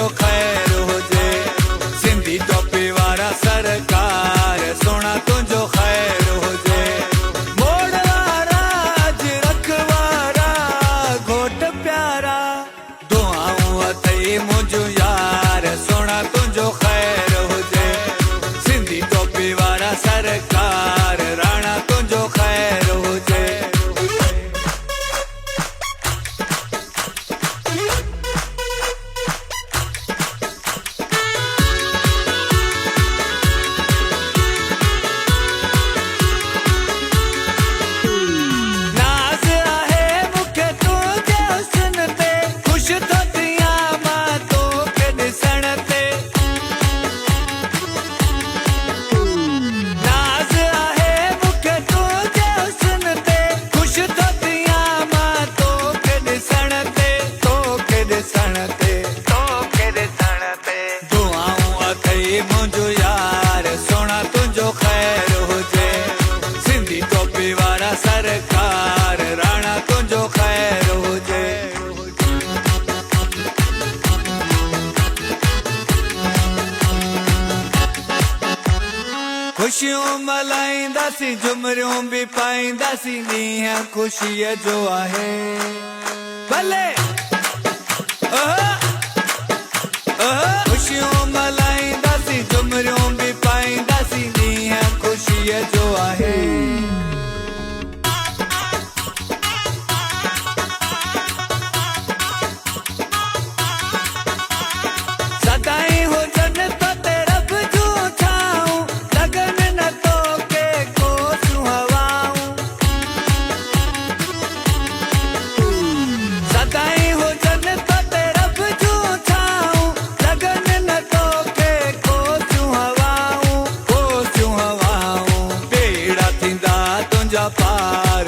तुंहिंजो ख़ैर हुजे। सिंधी टोपी वारा सरकार सोना तुंहिंजो ख़ैर हुजे। मोड़ वारा अजरख वारा घोट प्यारा दुआऊं अथई मुंहिंजो यार सोना तुंहिंजो ख़ैर हुजे। सिंधी टोपी वारा सरकार राणा तुंहिंजो ख़ैर हुजे। नाज़ आहे मूंखे तुंहिंजे हुस्न ते, ख़ुशि थो थियां मां तोखे ॾिसण ते। नाज़ आहे मूंखे तुंहिंजे हुस्न ते, ख़ुशि थो थियां मां तोखे ॾिसण ते, तोखे ॾिसण ते, तोखे ॾिसण ते। दुआऊं अथई मुंहिंजो यार सोना तुंहिंजो ख़ैर हुजे। सिंधी टोपी वारा सरकार राणा तुंहिंजो ख़ैर हुजे। ख़ुशियूं मल्हाईंदासीं झुमरियूं बि पाईंदासीं ॾींहुं ख़ुशीअ जो आहे। भले ख़ुशियूं मल्हाईंदासीं झुमरियूं बि पाईंदासीं ॾींहुं ख़ुशीअ जो आहे। सदाईं हुजनि तो ते रब जूं छाऊं, लगनि न तोखे कोसूं हवाऊं। सदाईं हुजनि तो ते रब जूं छाऊं, लगनि न तोखे कोसूं हवाऊं, कोसूं हवाऊं। बेड़ा थींदा तुंहिंजा पार